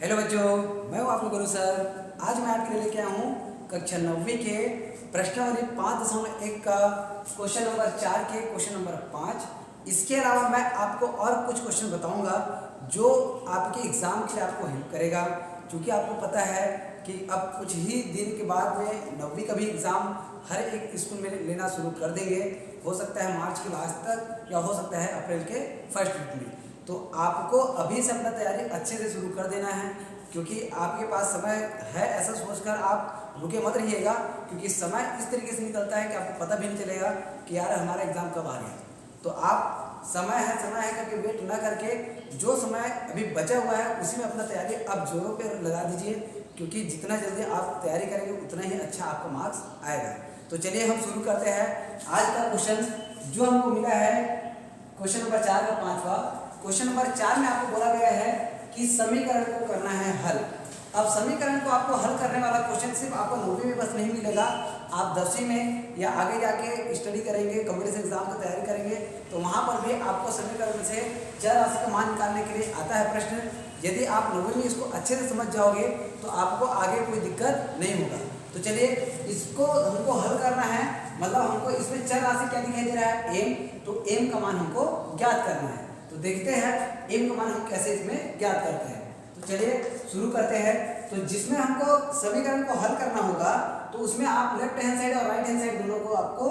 Hello बच्चों, मैं हूँ आपका गुरु सर। आज मैं आपके लिए लेके आया हूँ कक्षा 9वीं के प्रश्नावली 5.1 का क्वेश्चन नंबर 4 के क्वेश्चन नंबर 5। इसके अलावा मैं आपको और कुछ क्वेश्चन बताऊंगा जो आपके एग्ज़ाम के लिए आपको हेल्प करेगा, क्योंकि आपको पता है कि अब कुछ ही दिन के बाद में 9वीं का भी एग्ज़ाम हर एक स्कूल में लेना शुरू कर देंगे। हो सकता है मार्च के लास्ट तक या हो सकता है अप्रैल के फर्स्ट वीक में। तो आपको अभी से अपना तैयारी अच्छे से शुरू कर देना है, क्योंकि आपके पास समय है। ऐसा सोचकर आप रुके मत रहिएगा, क्योंकि समय इस तरीके से निकलता है कि आपको पता भी नहीं चलेगा कि यार हमारा एग्ज़ाम कब आ गया। तो आप समय है करके वेट ना करके जो समय अभी बचा हुआ है उसी में अपना तैयारी अब जोरों पर लगा दीजिए, क्योंकि जितना जल्दी आप तैयारी करेंगे उतना ही अच्छा आपका मार्क्स आएगा। तो चलिए हम शुरू करते हैं आज का क्वेश्चन जो हमको मिला है क्वेश्चन नंबर 4 का 5वां। क्वेश्चन नंबर 4 में आपको बोला गया है कि समीकरण को करना है हल। अब समीकरण को आपको हल करने वाला क्वेश्चन सिर्फ आपको 9वीं में बस नहीं मिलेगा, आप 10वीं में या आगे जाके स्टडी करेंगे, कॉम्पिटिशन एग्जाम की तैयारी करेंगे तो वहाँ पर भी आपको समीकरण से चर राशि का मान निकालने के लिए आता है प्रश्न। यदि आप 9वीं में इसको अच्छे से समझ जाओगे तो आपको आगे कोई दिक्कत नहीं होगा। तो चलिए इसको हमको हल करना है, मतलब हमको इसमें चर राशि क्या दिखाई दे रहा है, एम। तो एम का मान हमको ज्ञात करना है। तो देखते हैं एम का मान हम कैसे इसमें ज्ञात करते हैं। तो चलिए शुरू करते हैं। तो जिसमें हमको समीकरण को हल करना होगा तो उसमें आप लेफ्ट हैंड साइड और राइट हैंड साइड दोनों को आपको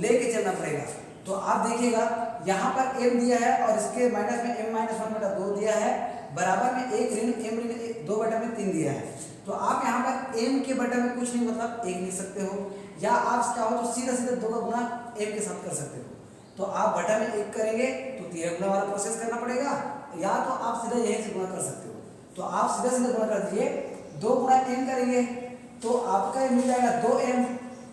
लेके चलना पड़ेगा। तो आप देखिएगा यहाँ पर m दिया है और इसके माइनस में m-1/2 दिया है, बराबर में 1 ऋण m ऋण 2/3 दिया है। तो आप यहाँ पर m के बटा में कुछ नहीं मतलब 1 लिख सकते हो, या आप चाहो तो सीधा 2 का गुणा m के साथ कर सकते हो। तो आप बटा में 1 करेंगे तो 3 गुना वाला प्रोसेस करना पड़ेगा, या तो आप सीधा यहीं से गुणा कर सकते हो। तो आप सीधा गुणा कर दीजिए, 2 गुणा m करेंगे तो आपका मिल जाएगा 2m।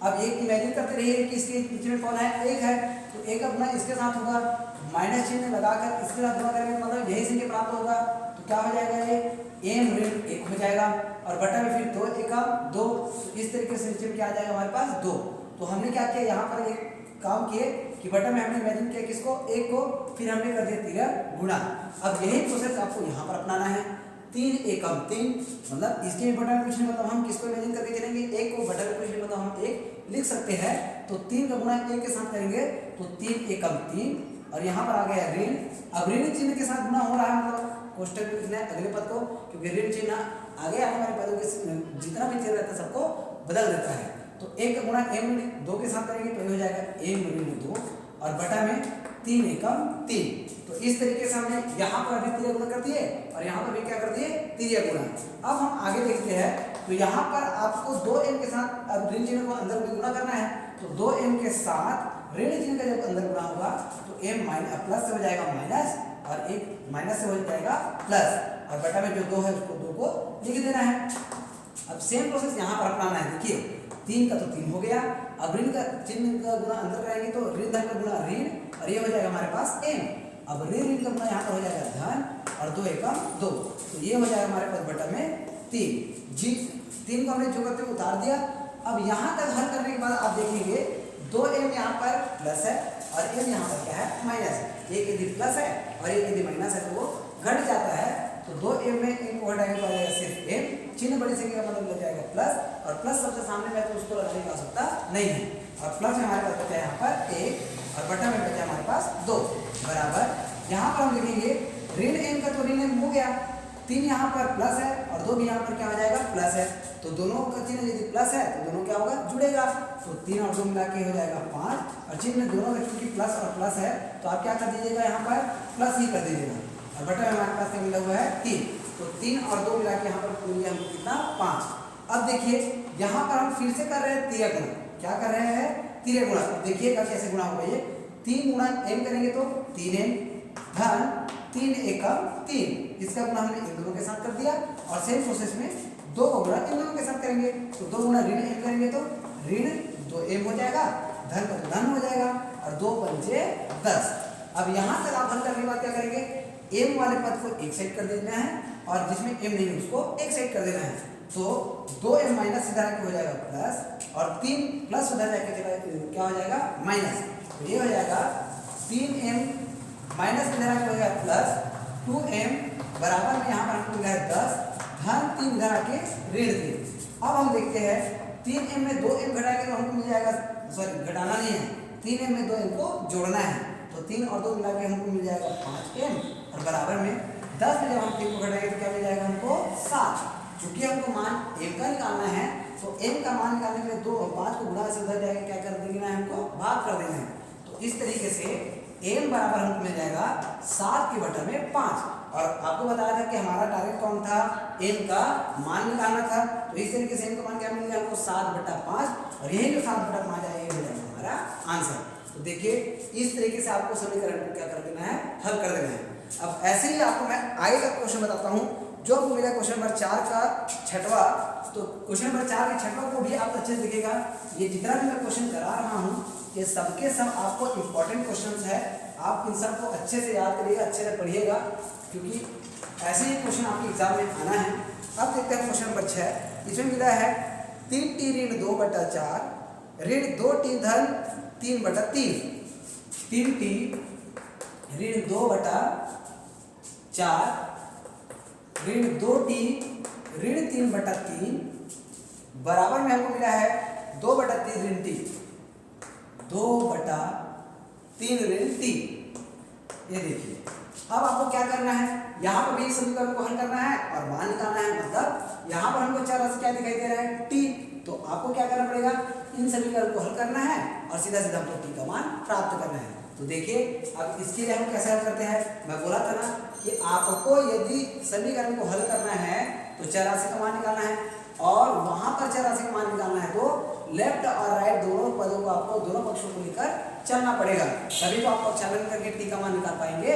अब एक इमेजिन करते रहिए कि इसके बीच में कौन है, 1 है, तो 1 का गुणा इसके साथ होगा, माइनस चिन्ह लगाकर इसके साथ गुणा करेंगे मतलब यही से प्राप्त होगा। तो क्या हो जाएगा, ये m ऋण 1 हो जाएगा और बटा में फिर 2 एकम 2। इस तरीके से नीचे में क्या आ जाएगा हमारे पास 2। तो हमने क्या किया यहाँ पर एक काम किए कि बटा में हमने इमेजिन किया किसको, 1 को, फिर हमने कर दिया 3 गुणा। अब यही प्रोसेस आपको यहाँ पर अपनाना है। 3 एकम 3 मतलब इसके बटा में कुछ नहीं मतलब हम किसको इमेजिन करके चलेंगे, 1 को, बटा में कुछ नहीं मतलब हम 1 लिख सकते हैं। तो 3 का गुणा 1 के साथ करेंगे तो 3 एकम 3 और यहाँ पर आ गया ऋण। अब ऋण चिन्ह के साथ गुणा हो रहा है मतलब कोष्टक में लिखना है अगले पद को, क्योंकि ऋण चिन्ह आगे आने वाले पदों के जितना भी चिन्ह रहता है सबको बदल देता है। तो 1 का गुणा m ऋण 2 के साथ करेंगे तो ये हो जाएगा m ऋण 2 और बटा में 3 एकम 3। तो इस तरीके से हमने यहाँ पर अभी 3 गुणा कर दिए और यहाँ पर भी क्या कर दिए, 3 गुणा। अब हम आगे देखते हैं तो यहाँ पर आपको 2m के साथ अब ऋण चिन्ह को अंदर में गुणा करना है। तो 2m के साथ ऋण चिन्ह का जब अंदर गुणा होगा तो m माइनस प्लस से हो जाएगा माइनस और 1 माइनस से हो जाएगा प्लस, और बटा में जो 2 है उसको 2 को लिख देना है। अब सेम प्रोसेस यहाँ पर अपनाना है। देखिए 3 का तो 3 हो गया, अब ऋण का चिन्ह का गुणा अंदर कराएंगे तो ऋण धन का गुणा ऋण और ये हो जाएगा हमारे पास m। अब ऋण का गुणा यहाँ पर हो जाएगा धन और 2 एकम 2, तो ये हो जाएगा हमारे पास बटा में 3 जी। 3 को हमने जो करते हुए उतार दिया। अब यहाँ तक हल करने के बाद आप देखेंगे 2m यहाँ पर प्लस है और m यहाँ पर क्या है, माइनस है। एक यदि प्लस है और एक यदि माइनस है तो वो घट जाता है। तो 2m में m को हटाएंगे तो आ जाएगा सिर्फ m, चिन्ह बड़ी संख्या का मतलब लग जाएगा प्लस, और प्लस सबसे सामने में तो उसको लगाने की आवश्यकता नहीं है। और प्लस में हमारे पास बचा यहाँ पर 1 और बटा में बचा हमारे पास 2 बराबर। यहाँ पर हम लिखेंगे ऋण m का तो ऋण m हो गया, 3 यहाँ पर प्लस है और 2 भी यहाँ पर क्या हो जाएगा, प्लस है। तो दोनों का चिन्ह यदि प्लस है तो दोनों क्या होगा, जुड़ेगा। तो 3 और 2 मिला के हो जाएगा 5, और चिन्ह दोनों का क्योंकि प्लस और प्लस है तो आप क्या कर दीजिएगा, यहाँ पर प्लस ही कर दीजिएगा। और बटा में हमारे पास मिला हुआ है 3, तो 3 और 2 मिला के यहाँ पर पूरी हमको कितना, 5। अब देखिए यहाँ पर हम फिर से कर रहे हैं 3 गुणा। क्या कर रहे हैं, 3 गुणा। देखिएगा कैसे गुणा होगा, ये 3 गुणा m करेंगे तो 3m धन 3 एकम 3, इसका गुणा हमने इन दोनों के साथ कर दिया। और सेम प्रोसेस में 2 का गुणा इन दोनों के साथ करेंगे तो 2 गुणा ऋण m करेंगे तो ऋण 2m हो जाएगा, धन का तो धन हो जाएगा और 2 पंचे 10। अब यहाँ तक आप हल करने के बाद क्या करेंगे, m वाले पद को एक साइड कर देना है और जिसमें m नहीं उसको एक साइड कर देना है। तो 2m माइनस सीधा हो जाएगा प्लस और 3 प्लस उधर जाके क्या हो जाएगा, माइनस। तो ये हो जाएगा 3m माइनस इधर हो जाएगा प्लस 2m बराबर में यहाँ पर हमको मिला है 10 धन 3 इधर आके ऋण 3। अब हम देखते हैं 3m में 2m घटाएंगे तो हमको मिल जाएगा, सॉरी घटाना नहीं है, 3m में 2m को जोड़ना है, तो 3 और 2 मिला के हमको मिल जाएगा 5m, और बराबर में 10 में जब हम 3 को घटाएंगे तो क्या मिल जाएगा हमको 7। क्योंकि हमको मान m का निकालना है, तो m का मान निकालने के लिए 2 और 5 को गुणा से उधर जाएगा, क्या कर देना है हमको, भाग कर देना है। तो इस तरीके से m बराबर हमको मिल जाएगा 7 के बटा में 5। और आपको बताया था कि हमारा टारगेट कौन था, m का मान निकालना था, तो इस तरीके से m का मान क्या मिल गया हमको 7/5, और यही जो 7/5 आएगा ये मिलेगा हमारा आंसर। तो देखिए इस तरीके से आपको समीकरण को क्या कर देना है, हल कर देना है। अब ऐसे ही आपको मैं आगे का क्वेश्चन बताता हूँ, जो आपको मिला क्वेश्चन नंबर 4 का छठवां। तो क्वेश्चन नंबर 4 के छठवां को भी आप अच्छे से देखिएगा, ये जितना भी मैं क्वेश्चन करा रहा हूँ ये सबके सब आपको इम्पोर्टेंट क्वेश्चन है, आप इन सबको अच्छे से याद करिएगा, अच्छे से पढ़िएगा, क्योंकि ऐसे ही क्वेश्चन आपके एग्जाम में आना है। अब देखते हैं क्वेश्चन नंबर 6, इसमें मिला है 3t ऋण 2/4 ऋण 2t धन 3/3। 3t ऋण 2/4 ऋण 2t ऋण 3/3 बराबर में हमको मिला है 2/3 ऋण t, 2/3 ऋण t। ये देखिए अब आपको क्या करना है, यहाँ पर भी समीकरण को हल करना है और मान निकालना है, मतलब यहाँ पर हमको चर राशि क्या दिखाई दे रहा है, t। तो आपको क्या करना पड़ेगा, इन समीकरण को हल करना है और सीधा सीधा हमको t का मान प्राप्त करना है। तो देखिए अब इसके लिए हम कैसे हल करते हैं, मैं बोला था ना कि आपको यदि समीकरण को हल करना है तो चर राशि का मान निकालना है, और वहां पर चर राशि का मान निकालना है तो लेफ्ट और राइट दोनों पदों को आपको, दोनों पक्षों को लेकर चलना पड़ेगा, तभी तो आप चलन करके टी का मान निकाल पाएंगे,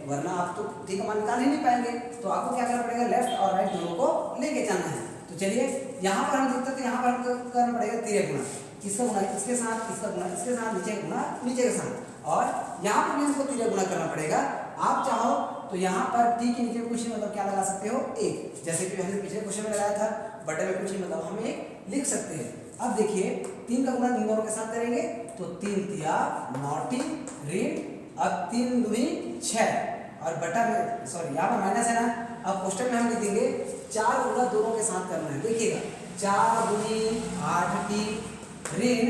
वरना आप तो टी का मान निकाल ही नहीं पाएंगे। तो आपको क्या करना पड़ेगा, लेफ्ट और राइट दोनों को लेके चलना है। तो चलिए यहाँ पर हम देखते हैं, यहाँ पर हमको करना पड़ेगा तिरक गुणा, इसका गुणा इसके साथ, इसका गुणा इसके साथ, नीचे गुणा नीचे के साथ, और यहाँ पर भी हमको तिरक गुणा करना पड़ेगा। आप चाहो तो यहाँ पर टी के नीचे कुछ मतलब क्या लगा सकते हो, एक, जैसे कि हमने पिछले क्वेश्चन में लगाया था, बटे में कुछ मतलब हम एक लिख सकते हैं। अब देखिए 3 का गुणा इन दोनों के साथ करेंगे तो 3 तिया 9t ऋण, अब 3 दूनी 6, और बटा में, सॉरी यहाँ पर माइनस है ना, अब क्वेश्चन में हम लिखेंगे 4 गुणा दोनों के साथ करना है। देखिएगा 4 दूनी 8t ऋण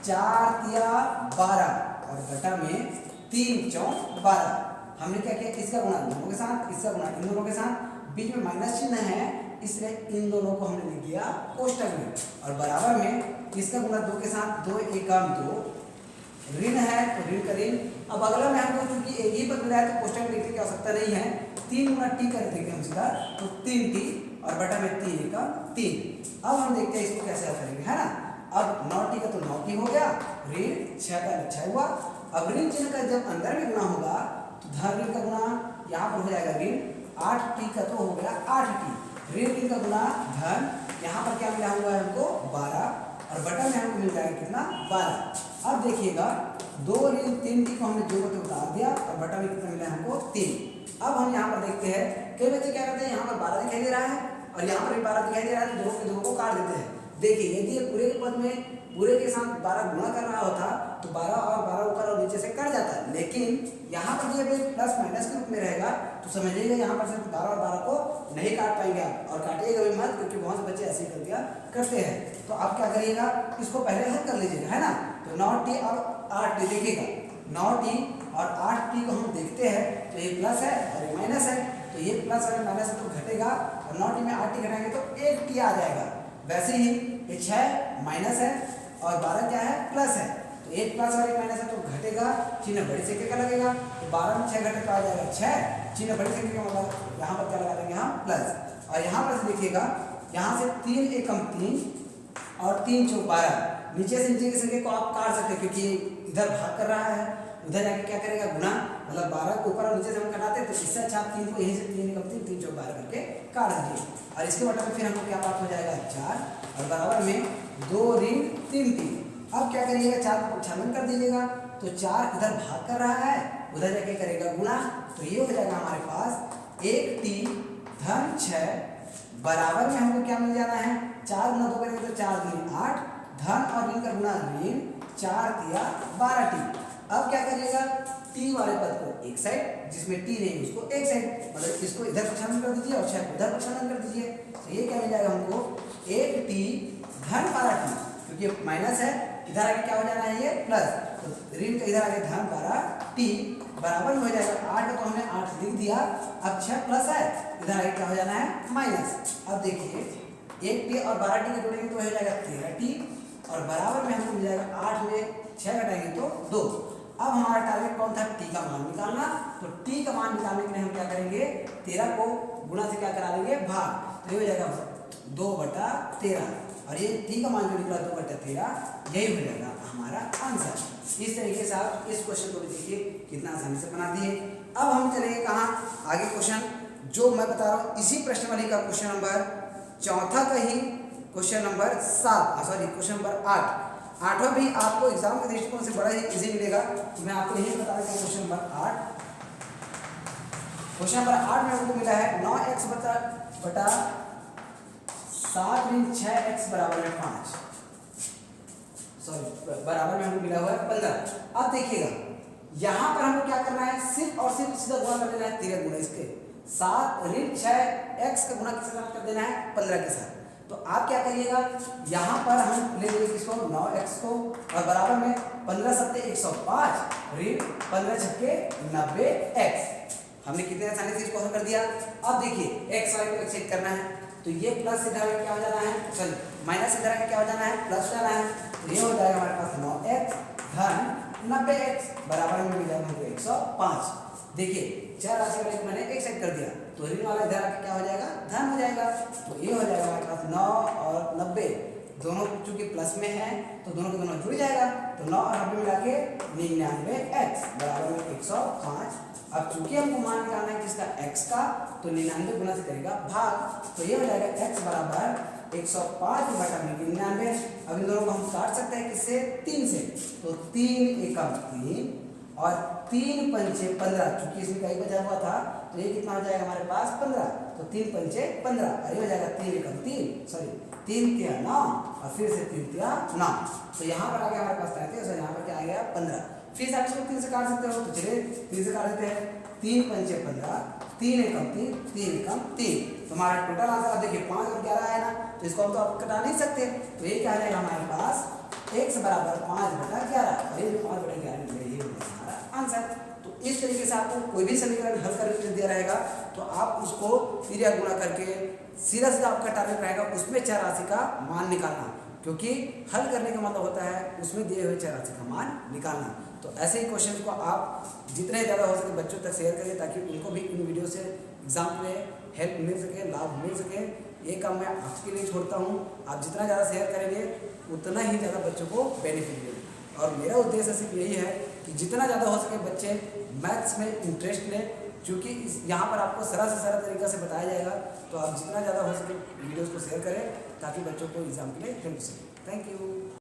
4 तिया 12, और बटा में 3 चौक 12। हमने क्या किया, इसका गुणा इन दोनों के साथ, इसका गुणा इन दोनों के साथ, बीच में माइनस चिन्ह है इसलिए इन दोनों को हमने लिख दिया कोष्टक में, और बराबर में इसका गुणा 2 के साथ, 2 एकम 2 ऋण है तो ऋण का ऋण। अब अगला में हमको क्योंकि एक ही पद मिला है तो कोष्टक में लिखने की आवश्यकता नहीं है, 3 गुणा टी कर देंगे हम सीधा, तो 3t और बटा में 3 एकम 3। अब हम देखते हैं इसको कैसे हल करेंगे, है ना। अब 9t का तो 9t हो गया, ऋण 6 का 6 हुआ। अब ऋण चिन्ह का जब अंदर में गुणा होगा तो धन ऋण का गुणा यहाँ पर हो जाएगा ऋण, 8t का तो हो गया 8t, ऋण का गुणा धन, यहाँ पर क्या मिला हुआ है हमको 12, और बटा में हमको मिल जाएगा कितना 12। अब देखिएगा 2 ऋण 3t को हमने 2 को उतार दिया, और बटा में कितना मिला हमको 3। अब हम यहाँ पर देखते हैं, कई बच्चे क्या करते हैं, यहाँ पर 12 दिखाई दे रहा है और यहाँ पर भी 12 दिखाई दे रहा है, तो दोनों के दोनों को काट देते हैं। देखिए यदि ये पूरे के पद में पूरे के साथ 12 गुणा कर रहा होता तो 12 और 12 ऊपर और नीचे से कट जाता है, लेकिन यहाँ पर जब प्लस माइनस के रूप में रहेगा तो समझिएगा यहाँ पर सिर्फ 12 और 12 को नहीं काट पाएंगे आप, और काटिएगा भी मत, क्योंकि बहुत से बच्चे ऐसे ही कर दिया करते हैं। तो आप क्या करिएगा, इसको पहले हल कर लीजिएगा, है ना। तो 9t और 8t, देखिएगा 9t और 8t को हम देखते हैं तो ये प्लस है और ये माइनस है, तो ये प्लस और माइनस है तो घटेगा, और 9t में 8t घटाएंगे तो 1t आ जाएगा। वैसे ही ये 6 माइनस है और 12 क्या है, प्लस है, तो 1 प्लस और 1 माइनस है तो घटेगा, चिन्ह बड़ी संख्या का लगेगा, तो 12 में 6 घटे तो आ जाएगा 6, चिन्ह बड़ी संख्या का मतलब यहाँ पर क्या लगा देंगे हम प्लस, और यहाँ पर देखिएगा यहाँ से 3 एकम 3 और 3 चौक 12, नीचे से नीचे की संख्या को आप काट सकते हैं, क्योंकि इधर भाग कर रहा है, उधर जाके क्या करेगा गुणा, मतलब 12 को ऊपर और नीचे से हम कटाते हैं, तो इससे अच्छा आप 3 को यहीं से 3 एकम 3 3 चौक 12 करके काट दीजिए, और इसके बटा में फिर हमको क्या प्राप्त हो जाएगा 4, और बराबर में 2 ऋण 3t। अब क्या करिएगा, 4 को छानन कर दीजिएगा, तो 4 इधर भाग कर रहा है, उधर जाके करेगा गुणा, तो ये हो जाएगा हमारे पास 1t धन 6 बराबर में हमको क्या मिल जाना है, 4 गुना 2 करेंगे तो 4 दूनी 8, धन और ऋण का गुणा ऋण, 4 तिया 12t। अब क्या करिएगा, t वाले पद को एक साइड, जिसमें t नहीं उसको एक साइड, मतलब इसको इधर प्रक्षालन कर दीजिए और 6 को उधर प्रक्षालन कर दीजिए, तो 8t धन 12t, क्योंकि माइनस है इधर आगे क्या हो जाना है ये प्लस, तो ऋण का इधर आगे धन 12t बराबर में हो जाएगा 8 तो हमने 8 लिख दिया, अब 6 प्लस है इधर आगे क्या हो जाना है माइनस। अब देखिए 1t और 12t को जोड़ेंगे तो हो जाएगा 13t और बराबर में हमको मिल जाएगा 8 में 6 घटाएंगे तो 2। अब हमारा टारगेट कौन था, टी का मान निकालना, तो टी का मान निकालने के लिए हम क्या करेंगे 13 को गुणा से क्या करा लेंगे भाग, तो ये हो जाएगा 2/13 और ये टी का मान जो निकला 2/13 यही हो जाएगा हमारा आंसर। इस तरीके से आप इस क्वेश्चन को भी देखिए कितना आसानी से बना दिए। अब हम चलेंगे कहाँ आगे, क्वेश्चन जो मैं बता रहा हूँ इसी प्रश्नावली का क्वेश्चन नंबर चौथा का ही question number 7 sorry question number 8। आठवां भी आपको एग्जाम के दृष्टिकोण से बड़ा ही इजी मिलेगा, तो मैं आपको यही बता देता हूँ क्वेश्चन नंबर 8। क्वेश्चन नंबर 8 में हमको मिला है 9x बटा 7 ऋण 6x बराबर है 5, सॉरी बराबर में हमको मिला हुआ है 15। अब देखिएगा यहाँ पर हमको क्या करना है, सिर्फ और सिर्फ सीधा गुणा कर देना है 13 गुना इसके 7 ऋण 6x का गुणा किसके साथ कर देना है 15 के साथ। तो आप क्या करिएगा, यहाँ पर हम ले लेंगे किसको 9x को और बराबर में 15 सत्ते 105 ऋण 15 छक्के 90x। हमने कितने आसानी से इसको हल कर दिया। अब देखिए x वाले को एक्सेप्ट करना है, तो ये प्लस इधर क्या हो जाना है, सॉरी माइनस इधर क्या हो जाना है प्लस जाना है, तो ये हो जाएगा हमारे पास 9x धन 90x बराबर में मिल जाएगा हमको 105। देखिए चार राशि वाले को मैंने एक सेट कर दिया, तो ऋण वाला इधर आके क्या हो जाएगा धन हो जाएगा, तो ये हो जाएगा हमारे पास 9 और 90 दोनों चूंकि प्लस में है तो दोनों के दोनों जुड़ जाएगा, तो 9 और 90 मिला के 99x बराबर में 105। अब चूंकि हमको मान निकालना है किसका x का, तो 99 गुना से करेगा भाग, तो ये हो जाएगा x बराबर 105 बटा 99। अब इन दोनों को हम काट सकते हैं किससे 3 से, तो 3 एकम 3 और 3 पंचे 15, चूंकि इसमें कहीं बचा हुआ था तो ये कितना हो जाएगा हमारे पास 15, तो 3 पंचे 15 और ये हो जाएगा 3 एकम 3 सॉरी 3 तिया 9 और फिर से 3 तिया 9, तो यहाँ पर आ गया हमारे पास 33 और यहाँ पर क्या आ गया 15। फिर आप इसको 3 से काट सकते हो, तो चलिए 3 से काट देते हैं, 3 पंचे 15 3 एकम 3 3 एकम 3, तो हमारा टोटल आंसर आप देखिए 5 और 11 आया ना, तो इसको हम तो आप कटा नहीं सकते, तो ये क्या आ जाएगा हमारे पास x बराबर 5/11 और ये 5/11 निकलेगा, ये हमारा आंसर। तो इस तरीके से आपको कोई भी समीकरण हल करके दिया रहेगा तो आप उसको फिर या गुणा करके सीधा सीधा आपका टारगेट रहेगा उसमें चर राशि का मान निकालना, क्योंकि हल करने का मतलब होता है उसमें दिए हुए चर राशि का मान निकालना। तो ऐसे ही क्वेश्चन को आप जितने ज़्यादा हो सके बच्चों तक शेयर करिए ताकि उनको भी इन वीडियो से एग्जाम में हेल्प मिल सके, लाभ मिल सके। ये काम मैं आपके लिए छोड़ता हूँ, आप जितना ज़्यादा शेयर करेंगे उतना ही ज़्यादा बच्चों को बेनिफिट मिलेगा। और मेरा उद्देश्य सिर्फ यही है कि जितना ज़्यादा हो सके बच्चे मैथ्स में इंटरेस्ट लें, क्योंकि यहाँ पर आपको सरल से सरल तरीक़ा से बताया जाएगा, तो आप जितना ज़्यादा हो सके वीडियोज़ को शेयर करें ताकि बच्चों को एग्जाम के लिए हेल्प सके। Thank you.